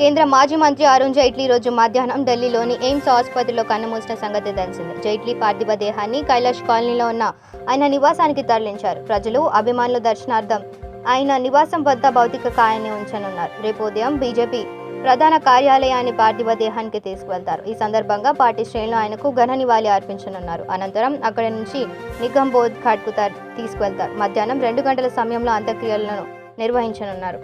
కేంద్ర మాజీ మంత్రి అరుణ్ జైట్లీ రోజు మధ్యాహ్నం ఢిల్లీలోని ఎయిమ్స్ ఆసుపత్రిలో కన్నుమూసిన సంగతి తెలిసిందే. జైట్లీ పార్థివ దేహాన్ని కైలాష్ కాలనీలో ఉన్న ఆయన నివాసానికి తరలించారు. ప్రజలు, అభిమానుల దర్శనార్థం ఆయన నివాసం వద్ద భౌతిక కాయాన్ని ఉంచనున్నారు. రేపు ఉదయం బీజేపీ ప్రధాన కార్యాలయాన్ని పార్థివ దేహానికి తీసుకువెళ్తారు. ఈ సందర్భంగా పార్టీ శ్రేణులు ఆయనకు ఘన నివాళి అర్పించనున్నారు. అనంతరం అక్కడి నుంచి నిగంబోధ్ ఘాట్కు తీసుకువెళ్తారు. మధ్యాహ్నం 2 గంటల సమయంలో అంత్యక్రియలను నిర్వహించనున్నారు.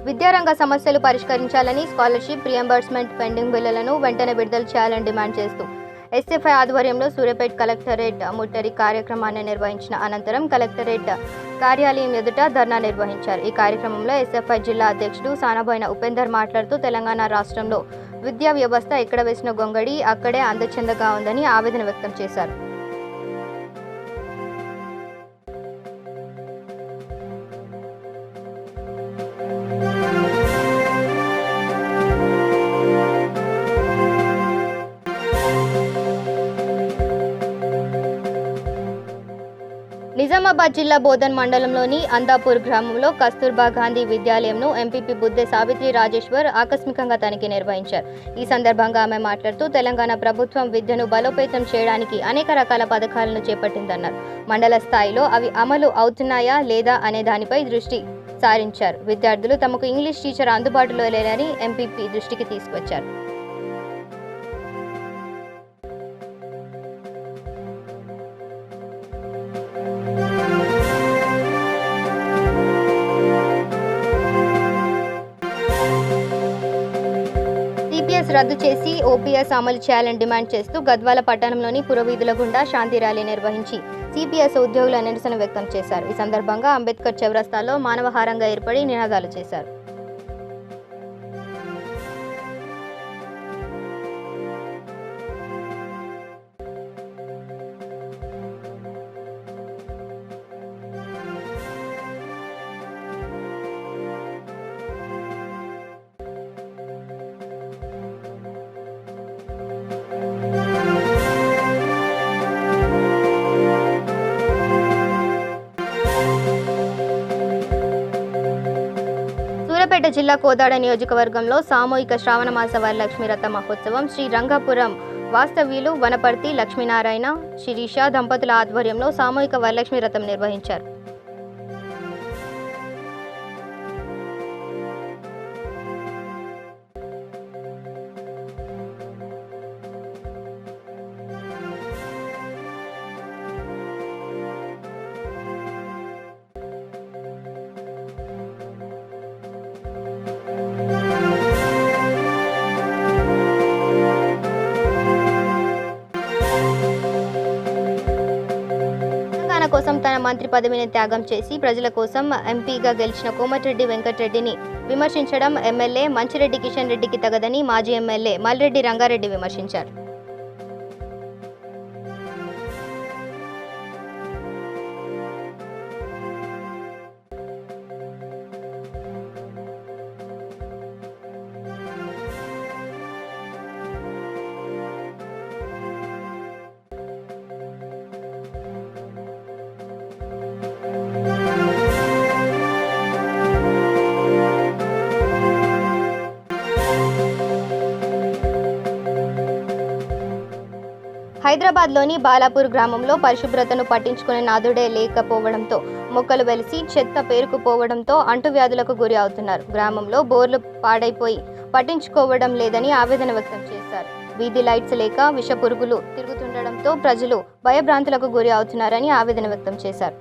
విద్యారంగ సమస్యలు పరిష్కరించాలని, స్కాలర్షిప్ రియంబర్స్మెంట్ పెండింగ్ బిల్లులను వెంటనే విడుదల చేయాలని డిమాండ్ చేస్తూ ఎస్ఎఫ్ఐ ఆధ్వర్యంలో సూర్యాపేట కలెక్టరేట్ ముట్టడి కార్యక్రమాన్ని నిర్వహించిన అనంతరం కలెక్టరేట్ కార్యాలయం ఎదుట ధర్నా నిర్వహించారు. ఈ కార్యక్రమంలో ఎస్ఎఫ్ఐ జిల్లా అధ్యక్షుడు సానబోయిన ఉపేందర్ మాట్లాడుతూ తెలంగాణ రాష్ట్రంలో విద్యా వ్యవస్థ ఎక్కడ వేసిన గొంగడి అక్కడే అందచందగా ఉందని ఆవేదన వ్యక్తం చేశారు. నిజామాబాద్ జిల్లా బోధన్ మండలంలోని అందాపూర్ గ్రామంలో కస్తూర్బా గాంధీ విద్యాలయంను ఎంపీపీ బుద్దె సావిత్రి రాజేశ్వర్ ఆకస్మికంగా తనిఖీ నిర్వహించారు. ఈ సందర్భంగా ఆమె మాట్లాడుతూ తెలంగాణ ప్రభుత్వం విద్యను బలోపేతం చేయడానికి అనేక రకాల పథకాలను చేపట్టిందన్నారు. మండల స్థాయిలో అవి అమలు అవుతున్నాయా లేదా అనే దానిపై దృష్టి సారించారు. విద్యార్థులు తమకు ఇంగ్లీష్ టీచర్ అందుబాటులో లేరని ఎంపీపీ దృష్టికి తీసుకొచ్చారు. సిపిఎస్ రద్దు చేసి ఓపీఎస్ అమలు చేయాలని డిమాండ్ చేస్తూ గద్వాల పట్టణంలోని పురవీధుల గుండా శాంతి ర్యాలీ నిర్వహించి సిపిఎస్ ఉద్యోగుల నిరసన వ్యక్తం చేశారు. ఈ సందర్భంగా అంబేద్కర్ చౌరస్తాలో మానవహారంగా ఏర్పడి నినాదాలు చేశారు. సూర్యాపేట జిల్లా కోదాడ నియోజకవర్గంలో సామూహిక శ్రావణమాస వరలక్ష్మీ రథ మహోత్సవం శ్రీ రంగాపురం వాస్తవ్యులు వనపర్తి లక్ష్మీనారాయణ, శిరీష దంపతుల ఆధ్వర్యంలో సామూహిక వరలక్ష్మీ రథం నిర్వహించారు. కోసం తన మంత్రి పదవిని త్యాగం చేసి ప్రజల కోసం ఎంపీగా గెలిచిన కోమటిరెడ్డి వెంకటరెడ్డిని విమర్శించడం ఎమ్మెల్యే మంచిరెడ్డి కిషన్ రెడ్డికి తగదని మాజీ ఎమ్మెల్యే మల్రెడ్డి రంగారెడ్డి విమర్శించారు. హైదరాబాద్లోని బాలాపూర్ గ్రామంలో పరిశుభ్రతను పట్టించుకునే నాదుడే లేకపోవడంతో మొక్కలు వెలిసి చెత్త పేరుకుపోవడంతో అంటువ్యాధులకు గురి అవుతున్నారు. గ్రామంలో బోర్లు పాడైపోయి పట్టించుకోవడం లేదని ఆవేదన వ్యక్తం చేశారు. వీధి లైట్స్ లేక విష పురుగులు తిరుగుతుండడంతో ప్రజలు భయభ్రాంతులకు గురి అవుతున్నారని ఆవేదన వ్యక్తం చేశారు.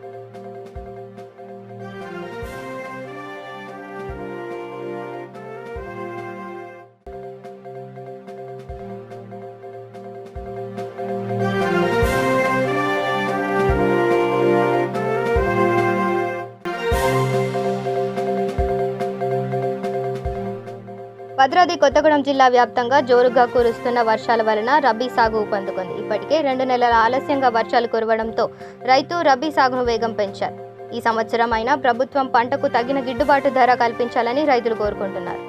భద్రాద్రి కొత్తగూడెం జిల్లా వ్యాప్తంగా జోరుగా కురుస్తున్న వర్షాల వలన రబీ సాగు ఊపందుకుంది. ఇప్పటికే 2 నెలల ఆలస్యంగా వర్షాలు కురవడంతో రైతు రబీ సాగును వేగం పెంచారు. ఈ సంవత్సరం అయినా ప్రభుత్వం పంటకు తగిన గిట్టుబాటు ధర కల్పించాలని రైతులు కోరుకుంటున్నారు.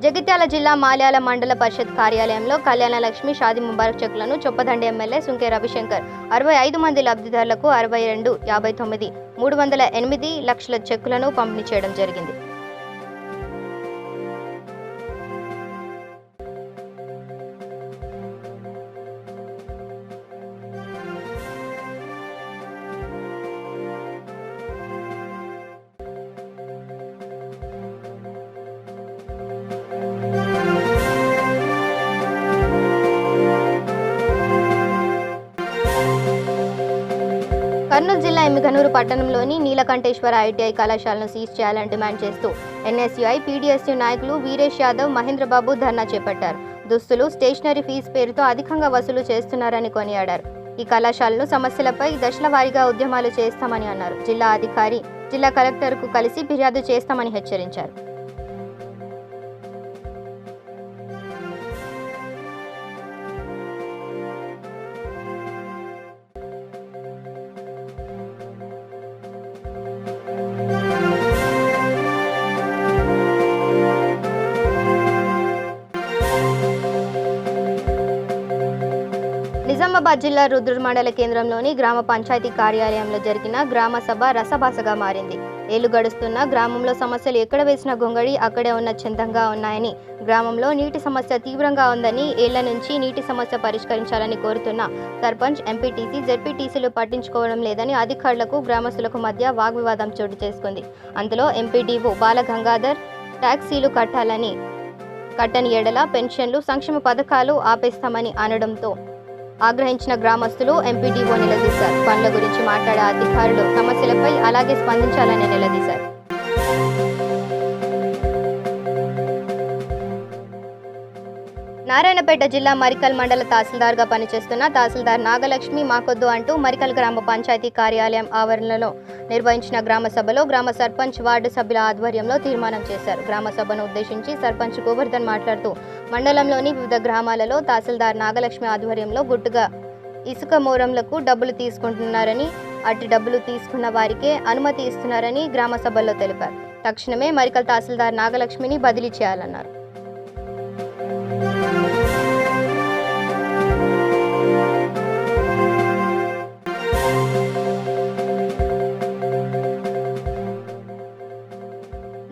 జగిత్యాల జిల్లా మాల్యాల మండల పరిషత్ కార్యాలయంలో కళ్యాణ లక్ష్మి షాదీ ముబారక్ చెక్కులను చొప్పదండి ఎమ్మెల్యే సుంకే రవిశంకర్ 65 మంది లబ్ధిదారులకు 62,59 308 లక్షల చెక్కులను పంపిణీ చేయడం జరిగింది. కర్నూలు జిల్లా ఎమ్మిగనూరు పట్టణంలోని నీలకంఠేశ్వర ఐటీఐ కళాశాలను సీజ్ చేయాలని డిమాండ్ చేస్తూ ఎన్ఎస్యుఐ పీడీఎస్యు నాయకులు వీరేష్ యాదవ్, మహేంద్రబాబు ధర్నా చేపట్టారు. దుస్తులు, స్టేషనరీ ఫీజు పేరుతో అధికంగా వసూలు చేస్తున్నారని కొనియాడారు. ఈ కళాశాలను సమస్యలపై దశల వారీగా ఉద్యమాలు చేస్తామని అన్నారు. జిల్లా అధికారి, జిల్లా కలెక్టర్కు కలిసి ఫిర్యాదు చేస్తామని హెచ్చరించారు. నిజామాబాద్ జిల్లా రుద్రూర్ మండల కేంద్రంలోని గ్రామ పంచాయతీ కార్యాలయంలో జరిగిన గ్రామ సభ రసభాసగా మారింది. ఏళ్లు గడుస్తున్న గ్రామంలో సమస్యలు ఎక్కడ వేసిన గొంగడి అక్కడే ఉన్న చందంగా ఉన్నాయని, గ్రామంలో నీటి సమస్య తీవ్రంగా ఉందని, ఏళ్ల నుంచి నీటి సమస్య పరిష్కరించాలని కోరుతున్న సర్పంచ్, ఎంపీటీసీ, జెడ్పీటీసీలు పట్టించుకోవడం లేదని అధికారులకు, గ్రామస్తులకు మధ్య వాగ్వివాదం చోటు చేసుకుంది. అందులో ఎంపీడీఓ బాలగంగాధర్ ట్యాక్సీలు కట్టని ఎడల పెన్షన్లు, సంక్షేమ పథకాలు ఆపేస్తామని అనడంతో ఆగ్రహించిన గ్రామస్తులు ఎంపీడీఓ నిలదీశారు. పనుల గురించి మాట్లాడే అధికారులు సమస్యలపై అలాగే స్పందించాలని నిలదీశారు. నారాయణపేట జిల్లా మరికల్ మండల తహసీల్దార్గా పనిచేస్తున్న తహసీల్దార్ నాగలక్ష్మి మాకొద్దు అంటూ మరికల్ గ్రామ పంచాయతీ కార్యాలయం ఆవరణలో నిర్వహించిన గ్రామ సభలో గ్రామ సర్పంచ్, వార్డు సభ్యుల ఆధ్వర్యంలో తీర్మానం చేశారు. గ్రామ సభను ఉద్దేశించి సర్పంచ్ గోవర్ధన్ మాట్లాడుతూ మండలంలోని వివిధ గ్రామాలలో తహసీల్దార్ నాగలక్ష్మి ఆధ్వర్యంలో గుట్టుగా ఇసుక మోరంలకు డబ్బులు తీసుకుంటున్నారని, అట్టి డబ్బులు తీసుకున్న వారికే అనుమతి ఇస్తున్నారని గ్రామ సభల్లో తెలిపారు. తక్షణమే మరికల్ తహసీల్దార్ నాగలక్ష్మిని బదిలీ చేయాలన్నారు.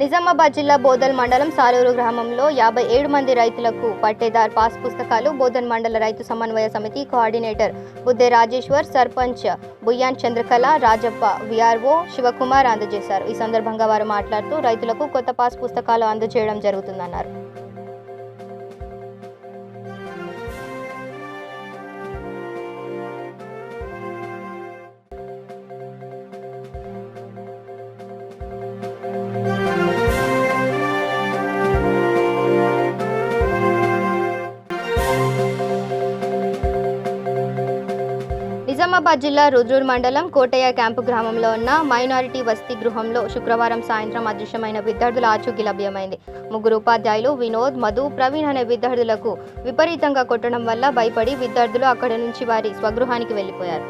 నిజామాబాద్ జిల్లా బోధల్ మండలం సాలూరు గ్రామంలో 57 మంది రైతులకు పట్టేదార్ పాస్ పుస్తకాలు బోధన్ మండల రైతు సమన్వయ సమితి కోఆర్డినేటర్ బుద్దే రాజేశ్వర్, సర్పంచ్ బుయ్యాన్ చంద్రకళ, రాజప్ప, విఆర్ఓ శివకుమార్ అందజేశారు. ఈ సందర్భంగా వారు మాట్లాడుతూ రైతులకు కొత్త పాస్ పుస్తకాలు అందజేయడం జరుగుతుందన్నారు. నిజామాబాద్ జిల్లా రుద్రూర్ మండలం కోటయ్య క్యాంపు గ్రామంలో ఉన్న మైనారిటీ వసతి గృహంలో శుక్రవారం సాయంత్రం అదృశ్యమైన విద్యార్థుల ఆచూకీ లభ్యమైంది. 3 ఉపాధ్యాయులు వినోద్, మధు, ప్రవీణ్ అనే విద్యార్థులకు విపరీతంగా కొట్టడం వల్ల భయపడి విద్యార్థులు అక్కడి నుంచి వారి స్వగృహానికి వెళ్లిపోయారు.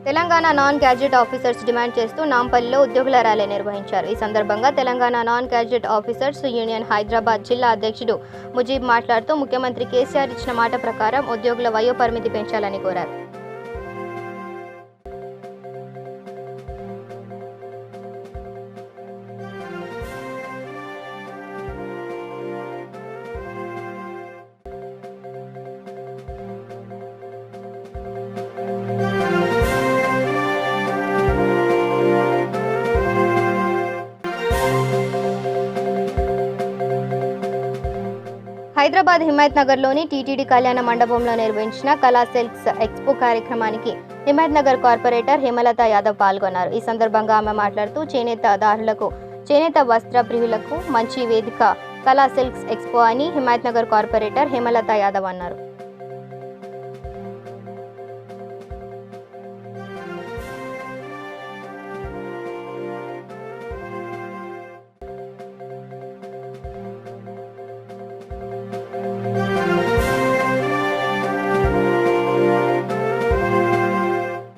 Telangana non gadget officers demand చేస్తూ నాంపల్లిలో ఉద్యోగుల ర్యాలీ నిర్వహించారు. ఈ సందర్భంగా Telangana non gadget officers union Hyderabad జిల్లా అధ్యక్షుడు ముజీబ్ మాట్లాడుతూ ముఖ్యమంత్రి కేసీఆర్ ఇచ్చిన మాట ప్రకారం ఉద్యోగుల వయోపరిమితి పెంచాలని కోరారు. హైదరాబాద్ హిమాయత్ నగర్లోని టీటీడీ కళ్యాణ మండపంలో నిర్వహించిన కళా సిల్క్స్ ఎక్స్పో కార్యక్రమానికి హిమాయత్ నగర్ కార్పొరేటర్ హేమలత యాదవ్ పాల్గొన్నారు. ఈ సందర్భంగా ఆమె మాట్లాడుతూ చేనేత వస్త్ర ప్రియులకు మంచి వేదిక కళా సిల్క్స్ ఎక్స్పో అని హిమాయత్ నగర్ కార్పొరేటర్ హేమలత యాదవ్ అన్నారు.